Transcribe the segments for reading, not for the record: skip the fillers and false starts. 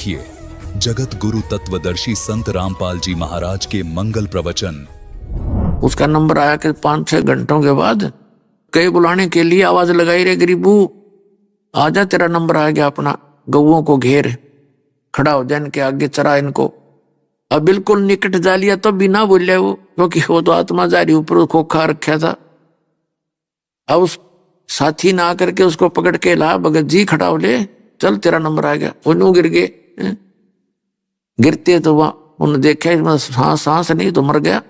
देखिए जगत गुरु तत्वदर्शी संत रामपाल जी महाराज के मंगल प्रवचन। उसका नंबर आया कि 5-6 घंटों के बाद कई बुलाने के लिए आवाज लगाई, रे गरीबू आजा, तेरा नंबर आ गया, अपना गऊओं को घेर, खड़ा हो जा, इनके आगे चरा इनको। अब बिल्कुल निकट जा लिया तो बिना बोले वो, क्योंकि वो तो आत्मा जारी ऊपर खोखा रखा था। अब उस साथी ने आकर के उसको पकड़ के ला, भगत जी खड़ा हो ले, चल तेरा नंबर आ गया। वो यूं गिर गए। गिरते तो वहां उन्होंने देखा सांस नहीं तो मर गया।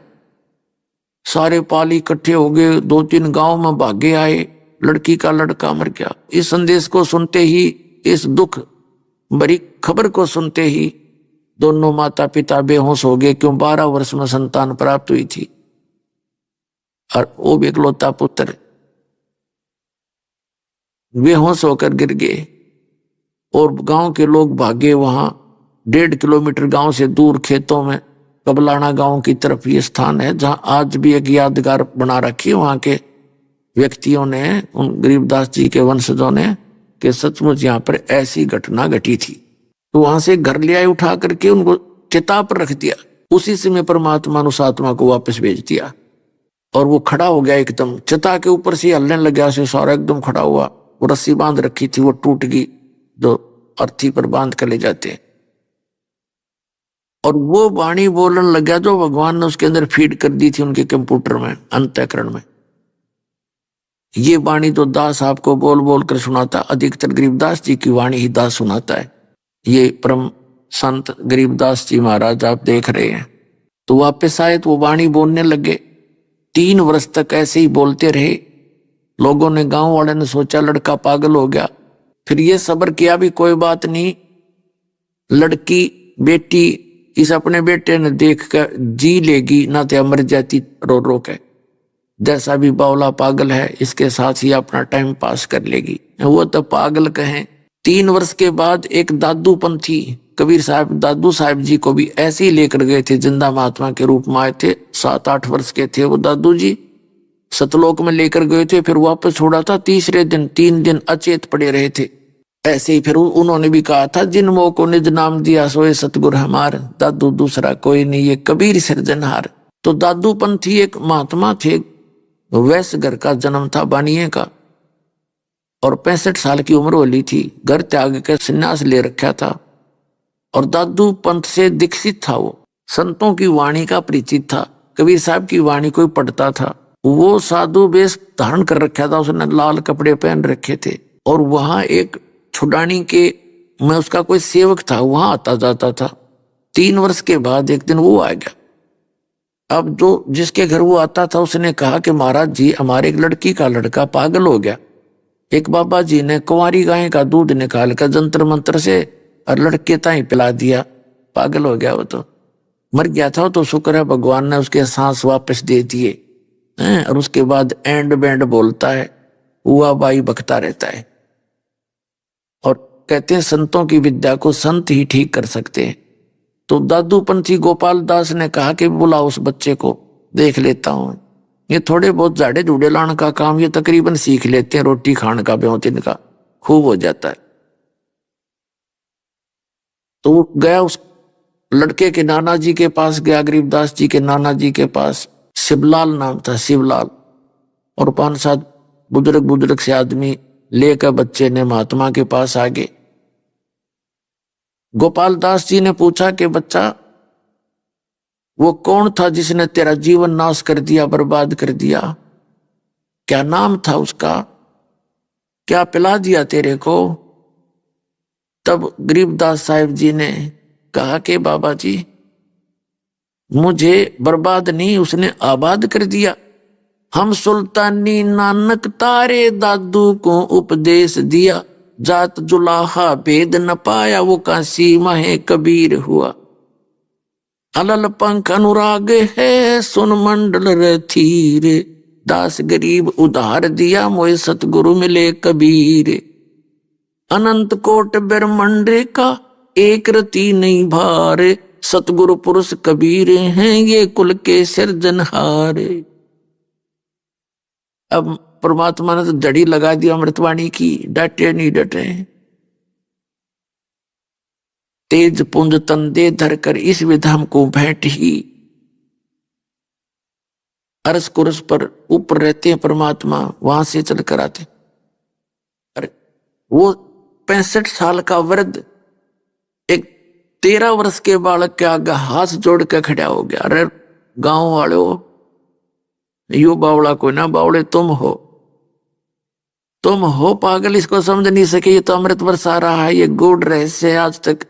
सारे पाली इकट्ठे हो गए, 2-3 गांव में भागे आए, लड़की का लड़का मर गया। इस संदेश को सुनते ही, इस दुख भरी खबर को सुनते ही दोनों माता पिता बेहोश हो गए, क्यों 12 वर्ष में संतान प्राप्त हुई थी और वो भी इकलौता पुत्र बेहोश होकर गिर गए। और गांव के लोग भागे वहां 1.5 किलोमीटर गांव से दूर खेतों में कबलाना गांव की तरफ ये स्थान है, जहां आज भी एक यादगार बना रखी है वहां के व्यक्तियों ने, उन गरीबदास जी के वंशजों ने, कि सचमुच यहाँ पर ऐसी घटना घटी थी। तो वहां से घर ले आए, उठा करके उनको चिता पर रख दिया। उसी समय परमात्मा ने उस आत्मा को वापस भेज दिया और वो खड़ा हो गया एकदम, चिता के ऊपर से हलने लग गया, से सारा एकदम खड़ा हुआ। वो रस्सी बांध रखी थी, वो टूट गई, जो अर्थी पर बांध कर ले जाते हैं। और वो वाणी बोलने लग गया जो भगवान ने उसके अंदर फीड कर दी थी उनके कंप्यूटर में, अंतःकरण में। ये वाणी तो दास आपको बोल बोल कर सुनाता, अधिकतर गरीबदास जी की वाणी ही दास सुनाता है। ये परम संत गरीबदास जी महाराज आप देख रहे हैं। तो वापस आए तो वो वाणी बोलने लगे। 3 वर्ष तक ऐसे ही बोलते रहे। लोगों ने, गांव वाले ने सोचा लड़का पागल हो गया। फिर ये सब्र किया भी कोई बात नहीं, लड़की बेटी इस अपने बेटे ने देख कर जी लेगी, ना तो मर जाती रो रो के। जैसा भी बावला पागल है, इसके साथ ही अपना टाइम पास कर लेगी। वो तो पागल कहें। 3 वर्ष के बाद एक दादू पंथी कबीर साहब, दादू साहब जी को भी ऐसे ही लेकर गए थे, जिंदा महात्मा के रूप में आए थे। 7-8 वर्ष के थे वो दादू जी, सतलोक में लेकर गए थे। फिर वापस छोड़ा था, तीसरे दिन 3 दिन अचेत पड़े रहे थे। ऐसे ही फिर उन्होंने भी कहा था, जिन मोह को निज नाम दिया सोए सतगुर हमार, दादू दूसरा कोई नहीं ये कबीर सिरजनहार। तो दादू पंथी एक महात्मा थे, वैश्य घर का जन्म था, बानिये का, और 65 साल की उम्र वाली थी। घर त्याग के संन्यास ले रखा था और दादू पंथ से दीक्षित था। वो संतों की वाणी का परिचित था। कबीर साहब की वाणी कोई पढ़ता था। वो साधु वेश धारण कर रखा था, उसने लाल कपड़े पहन रखे थे। और वहां एक छुडानी के में उसका कोई सेवक था, वहां आता जाता था। 3 वर्ष के बाद एक दिन वो आ गया। अब जो जिसके घर वो आता था उसने कहा कि महाराज जी, हमारे एक लड़की का लड़का पागल हो गया। एक बाबा जी ने कुंवारी गाय का दूध निकाल कर जंतर मंत्र से और लड़के ताई पिला दिया, पागल हो गया। वो तो मर गया था, तो शुक्र है भगवान ने उसके सांस वापस दे दिए। और उसके बाद एंड बैंड बोलता है, हुआ बाई बकता रहता है। और कहते हैं संतों की विद्या को संत ही ठीक कर सकते हैं। तो दादू पंथी गोपाल दास ने कहा कि बुला उस बच्चे को, देख लेता हूं। ये थोड़े बहुत झाड़े झूड़े लाने का काम ये तकरीबन सीख लेते हैं, रोटी खाने का ब्योतिन का खूब हो जाता है। तो वो गया, उस लड़के के नाना जी के पास गया, गरीबदास जी के नाना जी के पास। शिवलाल नाम था, शिवलाल। और 5-7 बुजुर्ग से आदमी लेकर बच्चे ने महात्मा के पास आ गए। गोपाल दास जी ने पूछा कि बच्चा, वो कौन था जिसने तेरा जीवन नाश कर दिया, बर्बाद कर दिया? क्या नाम था उसका? क्या पिला दिया तेरे को? तब गरीबदास साहिब जी ने कहा कि बाबा जी, मुझे बर्बाद नहीं, उसने आबाद कर दिया। हम सुल्तानी नानक तारे दादू को उपदेश दिया, जात जुलाहा भेद न पाया, वो काशी माहे कबीर हुआ। अलल पंख अनुराग है सुन मंडल रथीर, दास गरीब उधार दिया मोए सतगुरु मिले कबीर। अनंत कोट ब्रह्मंड का एक रति नहीं भार, सतगुरु पुरुष कबीर हैं ये कुल के सिरजनहार। अब परमात्मा ने तो जड़ी लगा दी अमृतवाणी की, डटे नहीं डटे। तेज पुंज तन दे धर कर इस विधाम को भेंट ही। अरस कुरस पर ऊपर रहते हैं परमात्मा, वहां से चल कर आते। अरे वो 65 साल का वृद्ध एक 13 वर्ष के बालक के आगे हाथ जोड़ के खड़ा हो गया। अरे गांव वालों, यो बावड़ा कोई ना, बावड़े तुम हो पागल, इसको समझ नहीं सके, ये तो अमृत बरसा रहा है, ये गूढ़ रहस्य है आज तक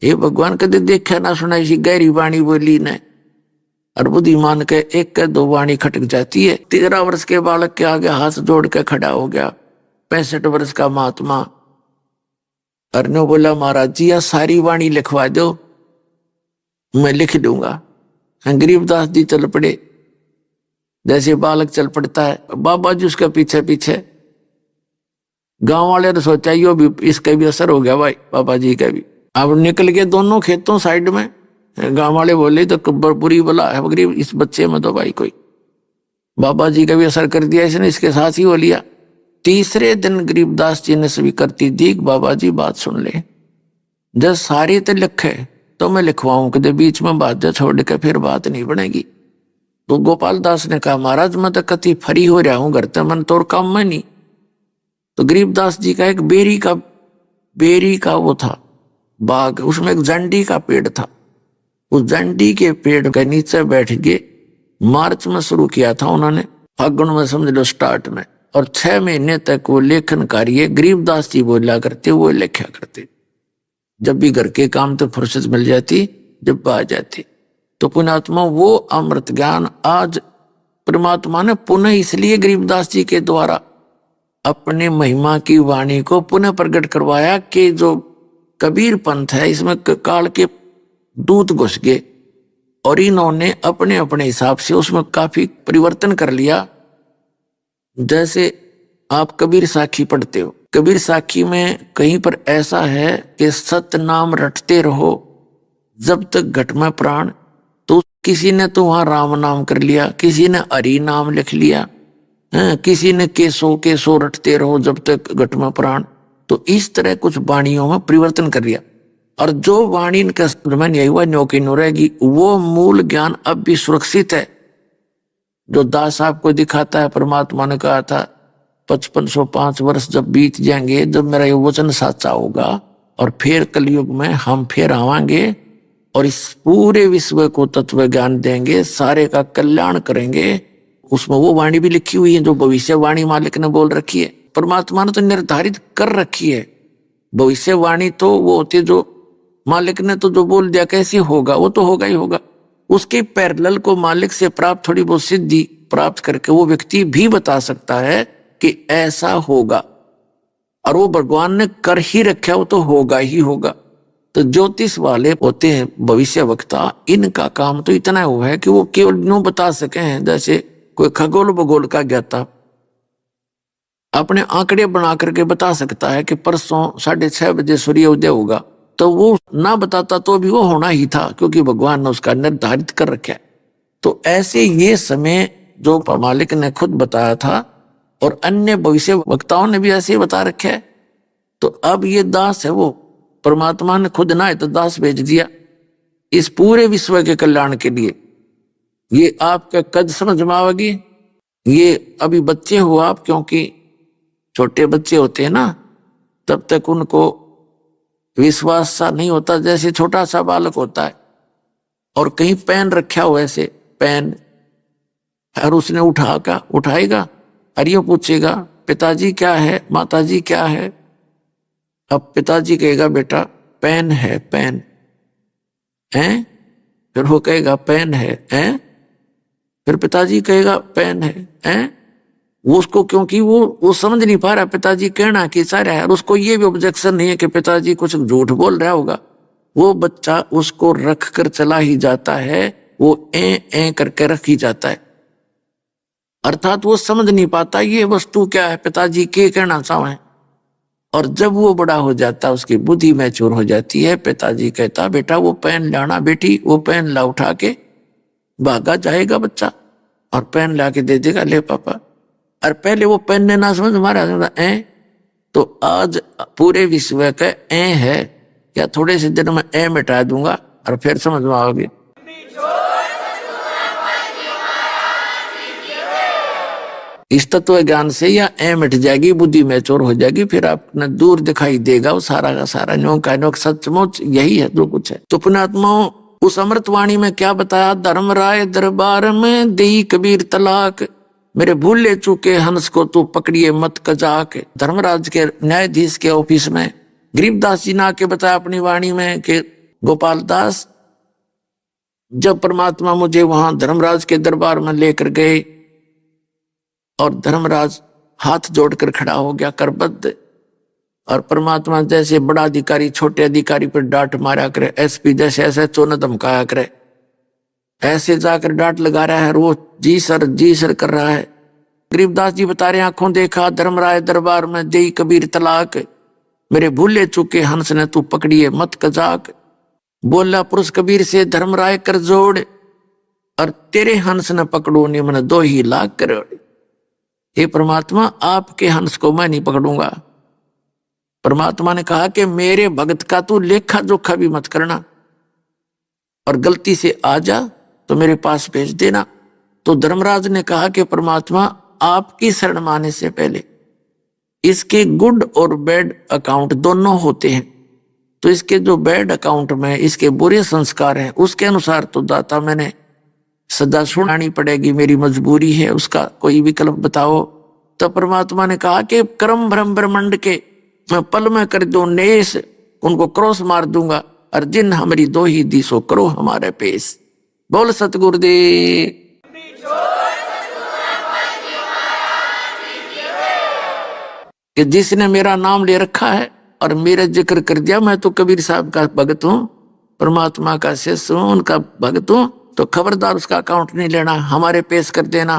ये भगवान कदे देखा ना सुना, इसी गहरी वाणी बोली ने। और बुद्धिमान के एक के दो वाणी खटक जाती है। 13 वर्ष के बालक के आगे हाथ जोड़ के खड़ा हो गया 65 वर्ष का महात्मा। अरने बोला महाराज जी या सारी वाणी लिखवा दो, मैं लिख दूंगा। गरीबदास जी चल पड़े, जैसे बालक चल पड़ता है, बाबा जी उसके पीछे पीछे। गांव वाले ने सोचा यो भी, इसका भी असर हो गया भाई, बाबा जी का भी। अब निकल गए दोनों खेतों साइड में। गांव वाले बोले तो बुरी बला है गरीब इस बच्चे में तो भाई कोई। बाबा जी का भी असर कर दिया इसने, इसके साथ ही हो लिया। तीसरे दिन गरीबदास जी ने सभी करती दीख, बाबा जी बात सुन ले, जब सारे तो लिखे तो मैं लिखवाऊं, कदे बीच में बात जो छोड़ के फिर बात नहीं बनेगी। तो गोपाल दास ने कहा महाराज मैं तो कति फरी हो रहा हूं, घर तो मन तो काम में नहीं। तो गरीबदास जी का एक बेरी का वो था बाग, उसमें एक जंडी का पेड़ था। उस जंडी के पेड़ के नीचे बैठ के मार्च में शुरू किया था उन्होंने, फागुन में समझ लो स्टार्ट में, और 6 महीने तक वो लेखन कार्य गरीबदास जी बोला करते, वो लिखा करते। जब भी घर के काम तो फुर्सत मिल जाती, जब आ जाती तो पुण्यात्मा वो अमृत ज्ञान आज परमात्मा ने पुनः इसलिए गरीबदास जी के द्वारा अपने महिमा की वाणी को पुनः प्रकट करवाया कि जो कबीर पंथ है इसमें काल के दूत घुस गए और इन्होंने अपने अपने हिसाब से उसमें काफी परिवर्तन कर लिया। जैसे आप कबीर साखी पढ़ते हो, कबीर साखी में कहीं पर ऐसा है कि सत नाम रटते रहो जब तक घट में प्राण। तो किसी ने तो वहां राम नाम कर लिया, किसी ने हरि नाम लिख लिया, किसी ने केसो रटते रहो जब तक घट में प्राण। तो इस तरह कुछ वाणियों में परिवर्तन कर लिया, और जो वाणी इनका में नहीं हुआ न्यो की न्यो रहेगी। वो मूल ज्ञान अब भी सुरक्षित है, जो दास साहब को दिखाता है। परमात्मा ने कहा था 5505 वर्ष जब बीत जाएंगे, जब मेरा ये वचन साचा होगा और फिर कलयुग में हम फिर आवांगे और इस पूरे विश्व को तत्व ज्ञान देंगे, सारे का कल्याण करेंगे। उसमें वो वाणी भी लिखी हुई है जो भविष्यवाणी मालिक ने बोल रखी है। परमात्मा ने तो निर्धारित कर रखी है। भविष्यवाणी तो वो होती है जो मालिक ने तो जो बोल दिया कैसे होगा, वो तो होगा ही होगा। उसके पैरेलल को मालिक से प्राप्त थोड़ी बहुत सिद्धि प्राप्त करके वो व्यक्ति भी बता सकता है कि ऐसा होगा, और वो भगवान ने कर ही रखा, वो तो होगा ही होगा। तो ज्योतिष वाले होते हैं भविष्य वक्ता, इनका काम तो इतना हुआ है कि वो केवल यूं बता सके हैं जैसे कोई खगोल भूगोल का ज्ञाता अपने आंकड़े बना करके बता सकता है कि परसों 6:30 बजे सूर्य उदय होगा। तो वो ना बताता तो भी वो होना ही था, क्योंकि भगवान ने उसका निर्धारित कर रखा है। तो ऐसे ये समय जो मालिक ने खुद बताया था और अन्य भविष्य वक्ताओं ने भी ऐसे बता रखा है। तो अब ये दास है, वो परमात्मा ने खुद ना है तो दास भेज दिया इस पूरे विश्व के कल्याण के लिए। ये आपका कद समझ में आवेगी। ये अभी बच्चे हो आप, क्योंकि छोटे बच्चे होते हैं ना, तब तक उनको विश्वास सा नहीं होता, जैसे छोटा सा बालक होता है और कहीं पेन रखा हो ऐसे पेन, और उसने उठाएगा और ये पूछेगा पिताजी क्या है, माताजी क्या है। अब पिताजी कहेगा बेटा पेन है, पेन है। फिर वो कहेगा पेन है, फिर पिताजी कहेगा पेन है। वो उसको, क्योंकि वो समझ नहीं पा रहा पिताजी कहना कि सारा है, और उसको ये भी ऑब्जेक्शन नहीं है कि पिताजी कुछ झूठ बोल रहा होगा। वो बच्चा उसको रख कर चला ही जाता है, वो ए करके रख ही जाता है। अर्थात वो समझ नहीं पाता ये वस्तु क्या है, पिताजी के कहना चाहे। और जब वो बड़ा हो जाता, उसकी बुद्धि मैच्योर हो जाती है, पिताजी कहता बेटा वो पेन लाना, बेटी वो पेन ला, उठा के भागा जाएगा बच्चा और पेन ला के दे देगा, ले पापा। और पहले वो पेन ने ना समझ मारा ए। तो आज पूरे विश्व का ए है क्या थोड़े से दिन में ए मिटा दूंगा और फिर समझ में आओगे। इस तत्व ज्ञान से या ए मिट जाएगी, बुद्धि मैच्योर हो जाएगी, फिर आपने दूर दिखाई देगा वो सारा का सारा न्यों का न्यों सचमुच यही है जो कुछ है। तो पुण्यात्माओं उस अमृतवाणी में क्या बताया, धर्मराय दरबार में देई कबीर तलाक, मेरे भूले चूके हंस को तू पकड़िए मत कजाक। धर्मराज के न्यायाधीश के ऑफिस में गरीबदास जी ने आके बताया अपनी वाणी में कि गोपाल दास, जब परमात्मा मुझे वहां धर्मराज के दरबार में लेकर गए और धर्मराज हाथ जोड़कर खड़ा हो गया करबद्ध, और परमात्मा जैसे बड़ा अधिकारी छोटे अधिकारी पर डांट मारा करे, एसपी जैसे ऐसे चोन धमकाया करे, ऐसे जाकर डांट लगा रहा है, वो जी सर कर रहा है। गरीबदास जी बता रहे आंखों देखा धर्मराय दरबार में देई कबीर तलाक, मेरे भूले चुके हंस ने तू पकड़िए मत कजाक। बोला पुरुष कबीर से धर्मराय कर जोड़, और तेरे हंस न पकड़ो ने मन 2 ही लाख करोड़। हे परमात्मा आपके हंस को मैं नहीं पकड़ूंगा। परमात्मा ने कहा कि मेरे भगत का तू लेखा जोखा भी मत करना, और गलती से आ जा तो मेरे पास भेज देना। तो धर्मराज ने कहा कि परमात्मा आपकी शरण माने से पहले इसके गुड और बैड अकाउंट दोनों होते हैं, तो इसके जो बैड अकाउंट में इसके बुरे संस्कार हैं उसके अनुसार तो दाता मैंने सदा सुनानी पड़ेगी, मेरी मजबूरी है, उसका कोई विकल्प बताओ। तो परमात्मा ने कहा कि कर्म भ्रम ब्रह्मंड के मैं पल में कर दूं नेस, उनको क्रॉस मार दूंगा, और जिन हमारी 2 ही दिशो करो हमारे पेश। बोल सतगुरुदेव। कि जिसने मेरा नाम ले रखा है और मेरा जिक्र कर दिया, मैं तो कबीर साहब का भगत हूं, परमात्मा का शिष्य हूं, उनका भगत हूं, तो खबरदार उसका अकाउंट नहीं लेना, हमारे पेश कर देना।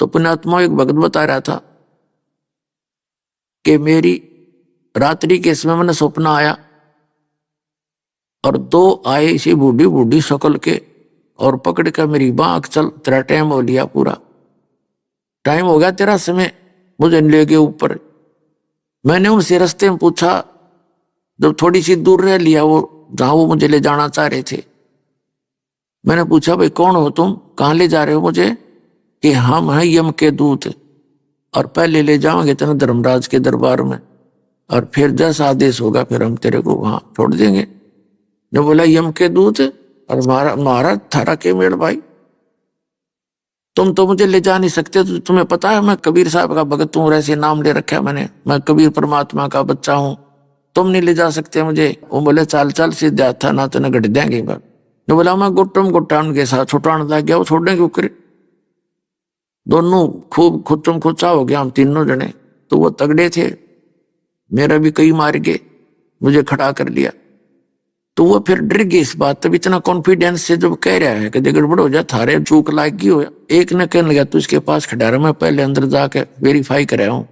तो पुण्यात्मा एक भगत बता रहा था कि मेरी रात्रि के समय मैंने सपना आया और 2 आए इसी बूढ़ी बूढ़ी शक्ल के, और पकड़ कर मेरी बांह, चल तेरा टाइम हो लिया, पूरा टाइम हो गया तेरा समय, मुझे ले गए ऊपर। मैंने उनसे रास्ते में पूछा, जब थोड़ी सी दूर रह लिया वो जहां वो मुझे ले जाना चाह रहे थे, मैंने पूछा भाई कौन हो तुम, कहाँ ले जा रहे हो मुझे? कि हम हैं यम के दूत, और पहले ले जाओगे तेरे धर्मराज के दरबार में, और फिर जैसा आदेश होगा फिर हम तेरे को वहां छोड़ देंगे। ने बोला यम के दूत और महाराज थारा के मेल भाई, तुम तो मुझे ले जा नहीं सकते, तो तुम्हें पता है मैं कबीर साहब का भगत हूं, ऐसे नाम ले रखा है मैंने, मैं कबीर परमात्मा का बच्चा हूं, तुम नहीं ले जा सकते मुझे। वो बोले चाल चाल सीधा था ना, तो न गट देंगे। ने बोला मैं गुट्टम गुट्टा उनके साथ छुटाने लग गया, वो छोड़ने क्यों करे, दोनों खूब खुच्चम खुच्चा हो गया हम तीनों जने। तो वो तगड़े थे, मेरा भी कई मार के मुझे खड़ा कर लिया। तो वो फिर डर गई इस बात, तब इतना कॉन्फिडेंस से जब कह रहा है कि गड़बड़ हो जा, थारे चूक लाग गई हो। एक ने कहने लगा तू इसके पास खड़ा रहा, मैं पहले अंदर जाके वेरीफाई कराया हूं।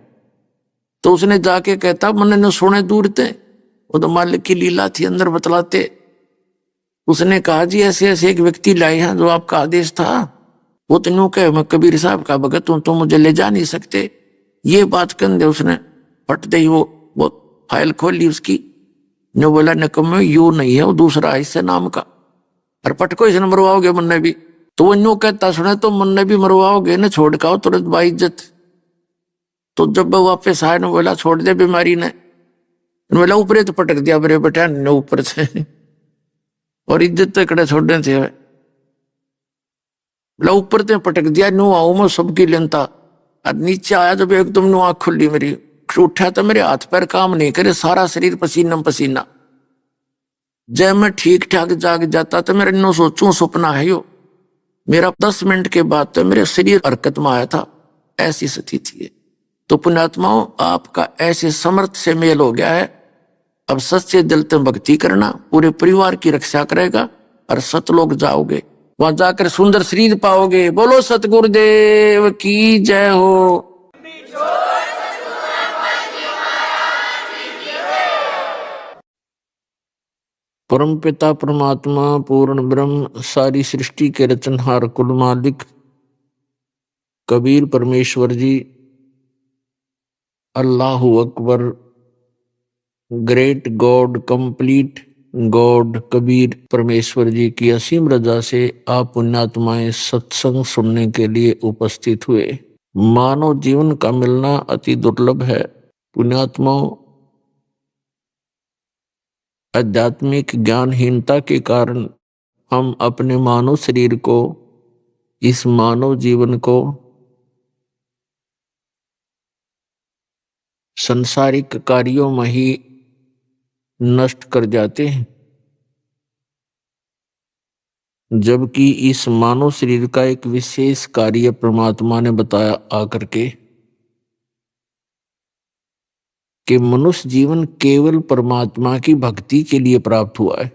तो उसने जाके कहता मन ने सोने दूर थे, वो तो मालिक की लीला थी, अंदर बतलाते। उसने कहा जी ऐसे ऐसे एक व्यक्ति लाए हैं जो आपका आदेश था, वो तो यूं कहे मैं कबीर साहब का भगत हूं, तो मुझे ले जा नहीं सकते। ये बात कहने दे उसने फटते ही वो फाइल खोली उसकी, ने बोला निकम्मे यू नहीं है, वो दूसरा है इससे नाम का, और पटको इसने मरवाओगे मुन्ने भी। तो वो यूं कहता सुने तो मुन्ने भी मरवाओगे न, छोड़ का तुरंत बाई इज्जत। तो जब वो वापस आए ने बोला छोड़ दे बीमारी ने, बोला ऊपर तो पटक दिया मेरे बेटा ने ऊपर से, और इज्जत तो कड़े छोड़ने थे, बोला ऊपर ते पटक दिया, न्यू आऊ मैं सबकी लेनता। और नीचे आया जब एकदम न्यू आँख खुली मेरी, उठा तो मेरे हाथ पैर काम नहीं करे, सारा शरीर पसीना पसीना। जब मैं ठीक ठाक जाग जाता तो मेरे नो सोचूं सपना है यो, मेरा 10 मिनट के बाद तो मेरे शरीर हरकत में आया था, ऐसी स्थिति है। तो पुण्यात्माओं आपका ऐसे समर्थ से मेल हो गया है, अब सच्चे दिल से भक्ति करना, पूरे परिवार की रक्षा करेगा, और सतलोक जाओगे, वहां जाकर सुंदर शरीर पाओगे। बोलो सतगुरुदेव की जय हो। परम पिता परमात्मा पूर्ण ब्रह्म सारी सृष्टि के रचनहार कुल मालिक कबीर परमेश्वर जी, अल्लाहु Akbar, great God, complete God Kabir परमेश्वर जी की असीम रजा से आप पुण्यात्माएं सत्संग सुनने के लिए उपस्थित हुए। मानव जीवन का मिलना अति दुर्लभ है। पुण्यात्माओं, आध्यात्मिक ज्ञानहीनता के कारण हम अपने मानव शरीर को, इस मानव जीवन को संसारिक कार्यों में ही नष्ट कर जाते हैं, जबकि इस मानव शरीर का एक विशेष कार्य परमात्मा ने बताया आकर के कि मनुष्य जीवन केवल परमात्मा की भक्ति के लिए प्राप्त हुआ है।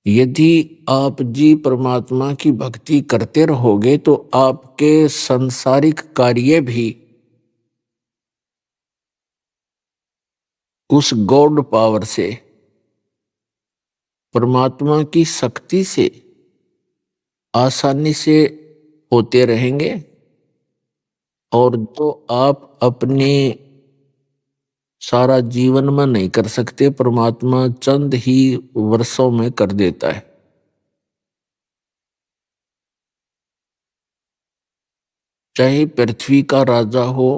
यदि आप जी परमात्मा की भक्ति करते रहोगे तो आपके सांसारिक कार्य भी उस गॉड पावर से, परमात्मा की शक्ति से आसानी से होते रहेंगे, और जो आप अपने सारा जीवन में नहीं कर सकते, परमात्मा चंद ही वर्षों में कर देता है। चाहे पृथ्वी का राजा हो,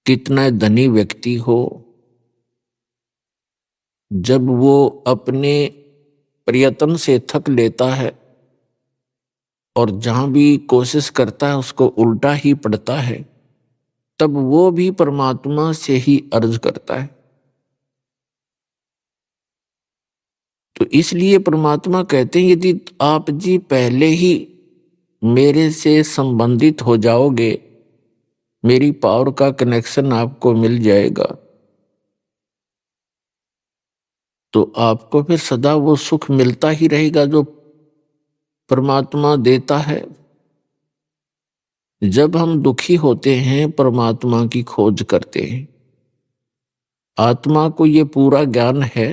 कितना धनी व्यक्ति हो, जब वो अपने प्रयत्न से थक लेता है और जहां भी कोशिश करता है उसको उल्टा ही पड़ता है, तब वो भी परमात्मा से ही अर्ज करता है। तो इसलिए परमात्मा कहते हैं यदि आप जी पहले ही मेरे से संबंधित हो जाओगे, मेरी पावर का कनेक्शन आपको मिल जाएगा, तो आपको फिर सदा वो सुख मिलता ही रहेगा जो परमात्मा देता है। जब हम दुखी होते हैं परमात्मा की खोज करते हैं। आत्मा को ये पूरा ज्ञान है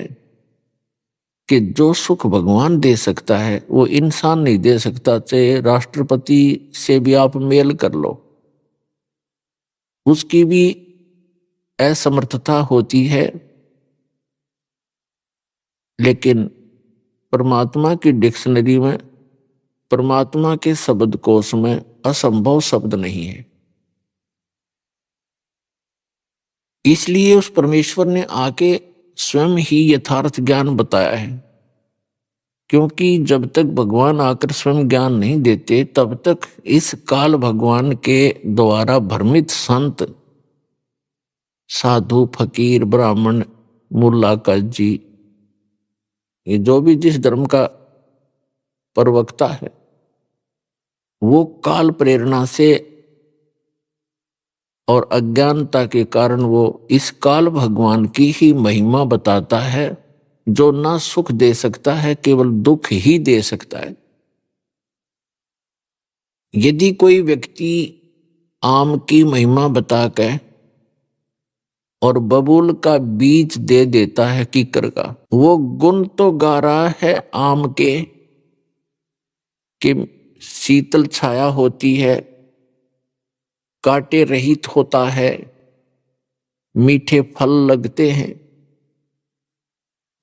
कि जो सुख भगवान दे सकता है वो इंसान नहीं दे सकता। चाहे राष्ट्रपति से भी आप मेल कर लो, उसकी भी असमर्थता होती है, लेकिन परमात्मा की डिक्शनरी में, परमात्मा के शब्दकोश में असंभव शब्द नहीं है। इसलिए उस परमेश्वर ने आके स्वयं ही यथार्थ ज्ञान बताया है, क्योंकि जब तक भगवान आकर स्वयं ज्ञान नहीं देते तब तक इस काल भगवान के द्वारा भ्रमित संत, साधु, फकीर, ब्राह्मण, मुल्ला, काजी, ये जो भी जिस धर्म का प्रवक्ता है, वो काल प्रेरणा से और अज्ञानता के कारण वो इस काल भगवान की ही महिमा बताता है, जो ना सुख दे सकता है, केवल दुख ही दे सकता है। यदि कोई व्यक्ति आम की महिमा बताकर और बबूल का बीज दे देता है कीकर का, वो गुण तो गा रहा है आम के कि शीतल छाया होती है, कांटे रहित होता है, मीठे फल लगते हैं।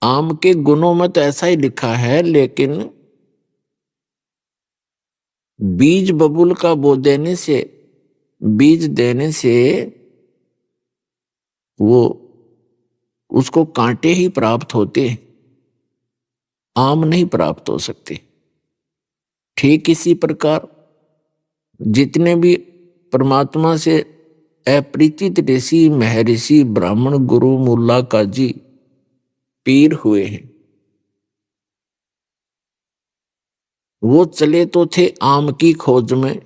आम के गुणों में तो ऐसा ही लिखा है, लेकिन बीज बबूल का बो देने से, बीज देने से वो उसको कांटे ही प्राप्त होते, आम नहीं प्राप्त हो सकते। ठीक इसी प्रकार जितने भी परमात्मा से अपरिचित ऋषि, महर्षि, ब्राह्मण, गुरु, मुल्ला, काजी, पीर हुए हैं, वो चले तो थे आम की खोज में,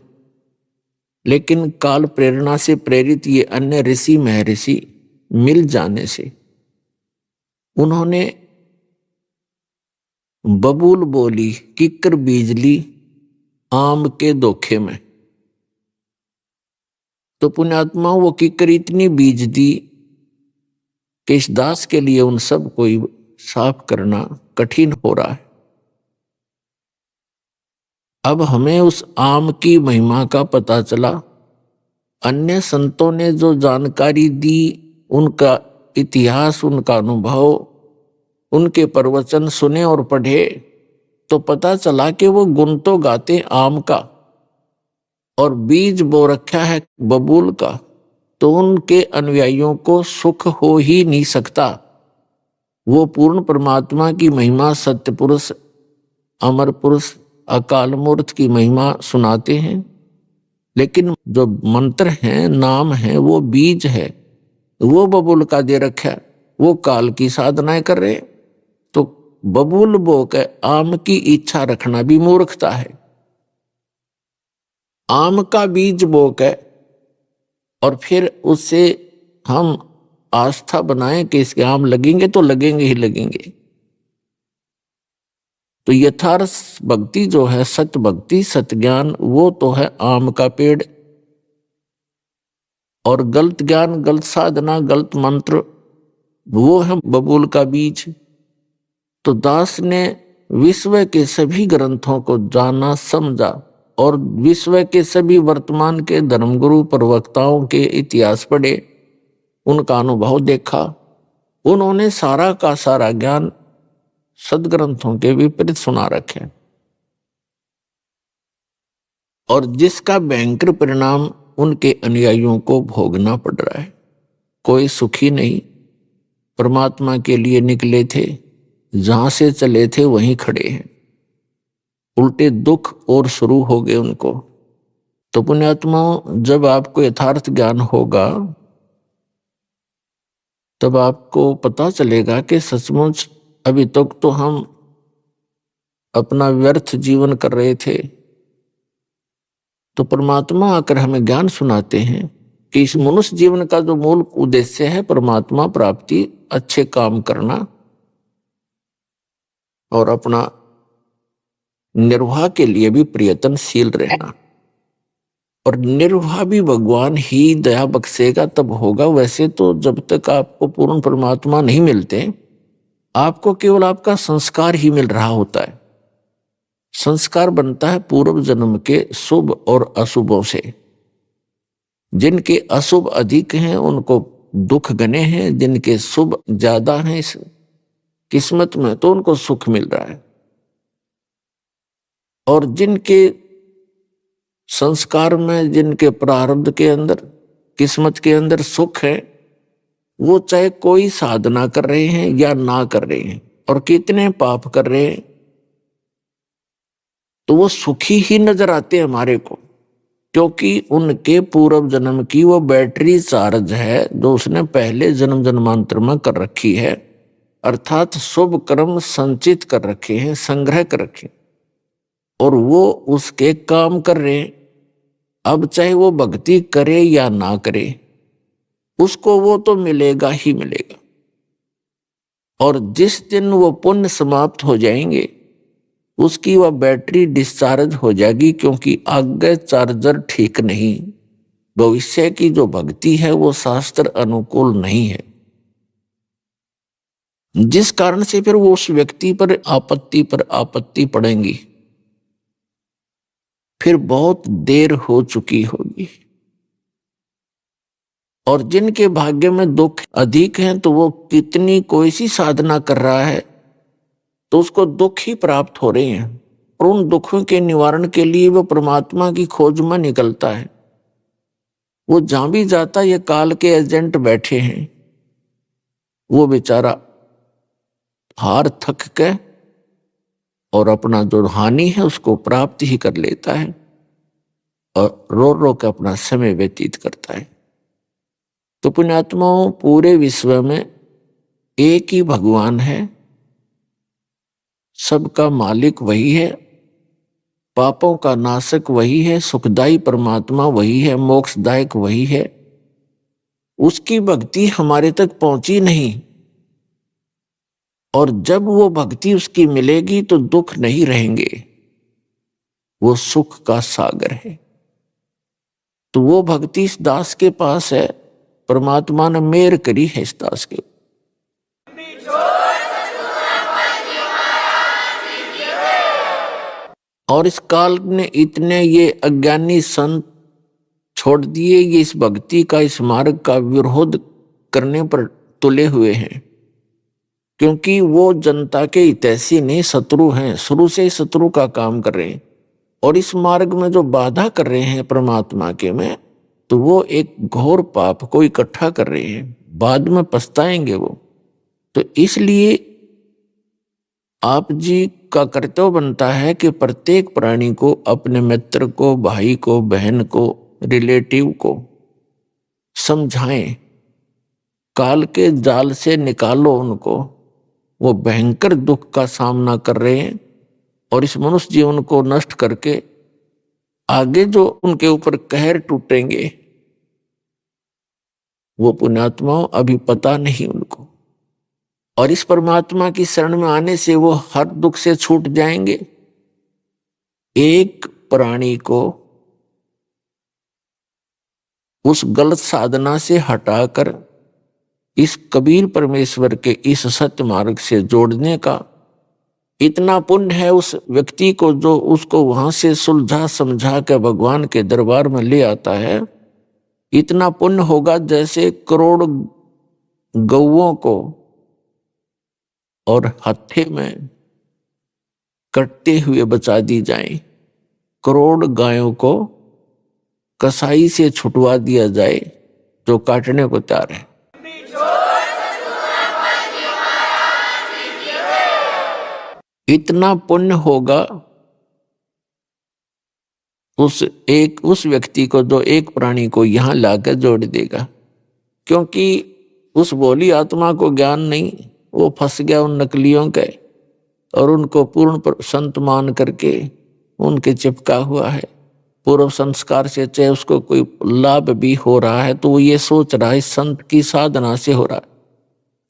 लेकिन काल प्रेरणा से प्रेरित ये अन्य ऋषि महर्षि मिल जाने से उन्होंने बबूल बोली, किक्कर बीजली आम के धोखे में। तो पुण्यात्मा वो किक्कर इतनी बीज दी कि इस दास के लिए उन सब को साफ करना कठिन हो रहा है। अब हमें उस आम की महिमा का पता चला। अन्य संतों ने जो जानकारी दी उनका इतिहास, उनका अनुभव, उनके प्रवचन सुने और पढ़े तो पता चला कि वो गुण तो गाते आम का और बीज बो रखा है बबूल का, तो उनके अनुयायियों को सुख हो ही नहीं सकता। वो पूर्ण परमात्मा की महिमा, सत्य पुरुष, अमर पुरुष, अकाल मूर्त की महिमा सुनाते हैं, लेकिन जो मंत्र हैं, नाम है, वो बीज है, वो बबूल का दे रखा है। वो काल की साधनाएं कर रहे, तो बबूल बो के आम की इच्छा रखना भी मूर्खता है। आम का बीज बो के और फिर उससे हम आस्था बनाएं कि इसके आम लगेंगे तो लगेंगे ही लगेंगे। तो यथार्थ भक्ति जो है, सत्य भक्ति, सत्य ज्ञान, वो तो है आम का पेड़, और गलत ज्ञान, गलत साधना, गलत मंत्र, वो है बबूल का बीज। तो दास ने विश्व के सभी ग्रंथों को जाना, समझा और विश्व के सभी वर्तमान के धर्मगुरु प्रवक्ताओं के इतिहास पढ़े, उनका अनुभव देखा। उन्होंने सारा का सारा ज्ञान सदग्रंथों के विपरीत सुना रखे, और जिसका भयंकर परिणाम उनके अनुयायियों को भोगना पड़ रहा है। कोई सुखी नहीं। परमात्मा के लिए निकले थे, जहां से चले थे वहीं खड़े हैं, उल्टे दुख और शुरू हो गए उनको। तो पुण्यात्माओं, जब आपको यथार्थ ज्ञान होगा तब आपको पता चलेगा कि सचमुच अभी तक तो हम अपना व्यर्थ जीवन कर रहे थे। तो परमात्मा आकर हमें ज्ञान सुनाते हैं कि इस मनुष्य जीवन का जो मूल उद्देश्य है परमात्मा प्राप्ति, अच्छे काम करना और अपना निर्वाह के लिए भी प्रयत्नशील रहना। और निर्वाह भी भगवान ही दया बख्शेगा तब होगा। वैसे तो जब तक आपको पूर्ण परमात्मा नहीं मिलते, आपको केवल आपका संस्कार ही मिल रहा होता है। संस्कार बनता है पूर्व जन्म के शुभ और अशुभों से। जिनके अशुभ अधिक हैं उनको दुख घने हैं, जिनके शुभ ज्यादा हैं इस किस्मत में तो उनको सुख मिल रहा है। और जिनके संस्कार में, जिनके प्रारब्ध के अंदर, किस्मत के अंदर सुख है, वो चाहे कोई साधना कर रहे हैं या ना कर रहे हैं और कितने पाप कर रहे हैं, तो वो सुखी ही नजर आते हैं हमारे को, क्योंकि उनके पूर्व जन्म की वो बैटरी चार्ज है जो उसने पहले जन्म जन्मांतर में कर रखी है, अर्थात शुभ कर्म संचित कर रखे हैं, संग्रह कर रखे, और वो उसके काम कर रहे हैं। अब चाहे वो भक्ति करे या ना करे, उसको वो तो मिलेगा ही मिलेगा। और जिस दिन वो पुण्य समाप्त हो जाएंगे, उसकी वह बैटरी डिस्चार्ज हो जाएगी, क्योंकि आगे चार्जर ठीक नहीं। भविष्य की जो भक्ति है वो शास्त्र अनुकूल नहीं है, जिस कारण से फिर वो उस व्यक्ति पर आपत्ति पड़ेंगी, फिर बहुत देर हो चुकी होगी। और जिनके भाग्य में दुख अधिक हैं, तो वो कितनी कोई सी साधना कर रहा है तो उसको दुख ही प्राप्त हो रहे हैं, और उन दुखों के निवारण के लिए वो परमात्मा की खोज में निकलता है। वो जहां भी जाता, ये काल के एजेंट बैठे हैं, वो बेचारा हार थक के और अपना जो हानि है उसको प्राप्त ही कर लेता है और रो रो के अपना समय व्यतीत करता है। तो पुण्यात्माओं, पूरे विश्व में एक ही भगवान है, सबका मालिक वही है, पापों का नाशक वही है, सुखदायी परमात्मा वही है, मोक्षदायक वही है। उसकी भक्ति हमारे तक पहुंची नहीं, और जब वो भक्ति उसकी मिलेगी तो दुख नहीं रहेंगे, वो सुख का सागर है। तो वो भक्ति इस दास के पास है, परमात्मा ने मेहर करी है इस दास के। और इस काल ने इतने ये अज्ञानी संत छोड़ दिए, ये इस भक्ति का, इस मार्ग का विरोध करने पर तुले हुए हैं, क्योंकि वो जनता के हितैषी नहीं, शत्रु हैं, शुरू से ही शत्रु का काम कर रहे हैं। और इस मार्ग में जो बाधा कर रहे हैं परमात्मा के में, तो वो एक घोर पाप को इकट्ठा कर रहे हैं, बाद में पछताएंगे वो। तो इसलिए आप जी का कर्तव्य बनता है कि प्रत्येक प्राणी को, अपने मित्र को, भाई को, बहन को, रिलेटिव को समझाएं, काल के जाल से निकालो उनको। वो भयंकर दुख का सामना कर रहे हैं और इस मनुष्य जीवन को नष्ट करके आगे जो उनके ऊपर कहर टूटेंगे, वो पुण्यात्माओं अभी पता नहीं उनको। और इस परमात्मा की शरण में आने से वो हर दुख से छूट जाएंगे। एक प्राणी को उस गलत साधना से हटाकर इस कबीर परमेश्वर के इस सत्य मार्ग से जोड़ने का इतना पुण्य है उस व्यक्ति को, जो उसको वहां से सुलझा समझा के भगवान के दरबार में ले आता है। इतना पुण्य होगा जैसे करोड़ गौओं को और हत्थे में कटते हुए बचा दी जाए, करोड़ गायों को कसाई से छुटवा दिया जाए जो काटने को तैयार है। इतना पुण्य होगा उस व्यक्ति को जो एक प्राणी को यहां लाकर जोड़ देगा, क्योंकि उस भोली आत्मा को ज्ञान नहीं, वो फंस गया उन नकलियों के और उनको पूर्ण संत मान करके उनके चिपका हुआ है। पूर्व संस्कार से चाहे उसको कोई लाभ भी हो रहा है तो वो ये सोच रहा है संत की साधना से हो रहा है।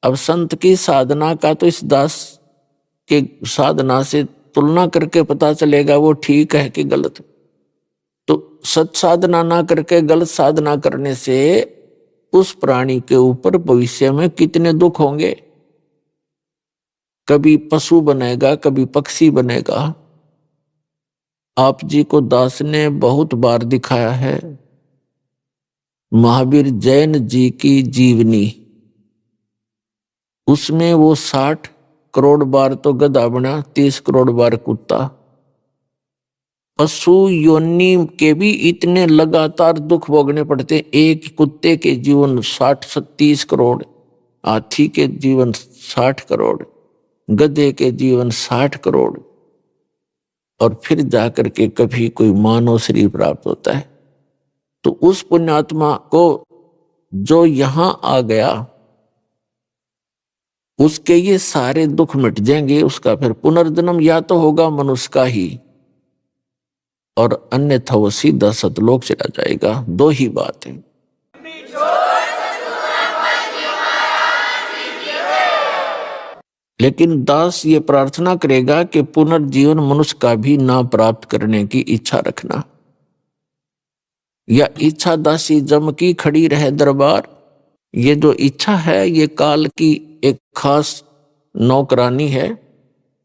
अब संत की साधना का तो इस दास के साधना से तुलना करके पता चलेगा वो ठीक है कि गलत। तो सत साधना ना करके गलत साधना करने से उस प्राणी के ऊपर भविष्य में कितने दुख होंगे। कभी पशु बनेगा, कभी पक्षी बनेगा। आप जी को दास ने बहुत बार दिखाया है महावीर जैन जी की जीवनी, उसमें वो 60 करोड़ बार तो गधा बना, 30 करोड़ बार कुत्ता। पशु योनि के भी इतने लगातार दुख भोगने पड़ते। एक कुत्ते के जीवन 60-30 करोड़, हाथी के जीवन 60 करोड़, गधे के जीवन 60 करोड़, और फिर जाकर के कभी कोई मानव शरीर प्राप्त होता है। तो उस पुण्यात्मा को जो यहां आ गया उसके ये सारे दुख मिट जाएंगे। उसका फिर पुनर्जन्म या तो होगा मनुष्य का ही, और अन्यथा वो सीधा सतलोक चला जाएगा। दो ही बात है। लेकिन दास ये प्रार्थना करेगा कि पुनर्जीवन मनुष्य का भी ना प्राप्त करने की इच्छा रखना, या इच्छा दासी जम की खड़ी रहे दरबार। ये जो इच्छा है ये काल की एक खास नौकरानी है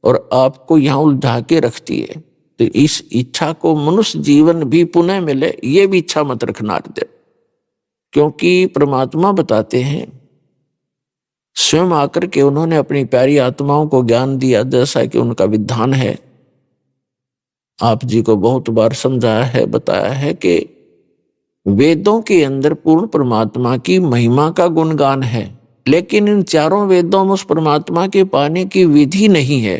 और आपको यहां उलझा के रखती है। तो इस इच्छा को मनुष्य जीवन भी पुनः मिले, ये भी इच्छा मत रखना दे, क्योंकि परमात्मा बताते हैं स्वयं आकर के उन्होंने अपनी प्यारी आत्माओं को ज्ञान दिया, जैसा कि उनका विधान है। आप जी को बहुत बार समझाया है, बताया है कि वेदों के अंदर पूर्ण परमात्मा की महिमा का गुणगान है, लेकिन इन चारों वेदों में उस परमात्मा के पाने की विधि नहीं है।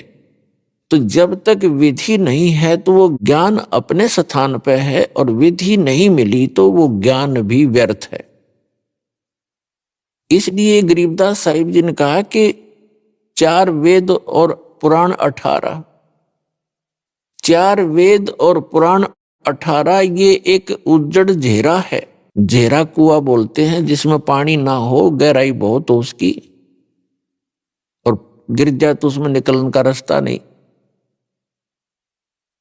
तो जब तक विधि नहीं है तो वो ज्ञान अपने स्थान पे है, और विधि नहीं मिली तो वो ज्ञान भी व्यर्थ है। इसलिए गरीबदास साहिब जी ने कहा कि 4 वेद और पुराण 18, 4 वेद और पुराण 18 ये एक उज्जड़ घेरा है। घेरा कुआं बोलते हैं जिसमें पानी ना हो, गहराई बहुत हो उसकी, और गिर जाए तो उसमें निकलने का रास्ता नहीं,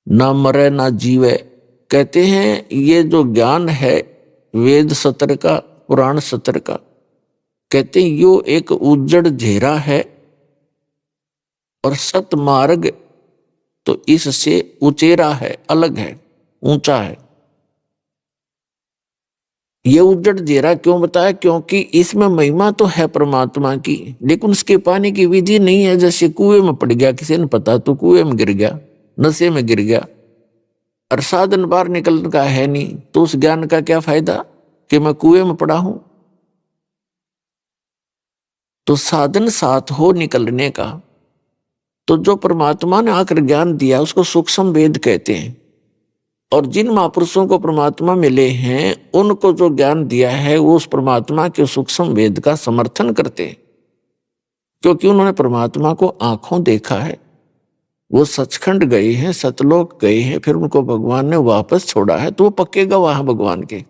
ना मरे ना जीवे। कहते हैं ये जो ज्ञान है वेद सत्र का, पुराण सत्र का, कहते हैं यो एक उज्जड़ घेरा है, और सतमार्ग तो इससे उचेरा है, अलग है, ऊंचा है। ये उजड़ जेरा क्यों बताया? क्योंकि इसमें महिमा तो है परमात्मा की, लेकिन उसके पाने की विधि नहीं है। जैसे कुएं में पड़ गया, किसी ने पता तो कुएं में गिर गया, नशे में गिर गया, और साधन बाहर निकलने का है नहीं, तो उस ज्ञान का क्या फायदा कि मैं कुएं में पड़ा हूं। तो साधन साथ हो निकलने का, तो जो परमात्मा ने आकर ज्ञान दिया उसको सूक्ष्म वेद कहते हैं। और जिन महापुरुषों को परमात्मा मिले हैं उनको जो ज्ञान दिया है वो उस परमात्मा के सूक्ष्म वेद का समर्थन करते हैं, क्योंकि उन्होंने परमात्मा को आंखों देखा है। वो सचखंड गए हैं, सतलोक गए हैं, फिर उनको भगवान ने वापस छोड़ा है, तो वो पक्के गवाह हैं भगवान के,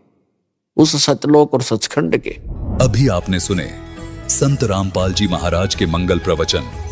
उस सतलोक और सचखंड के। अभी आपने सुने संत रामपाल जी महाराज के मंगल प्रवचन।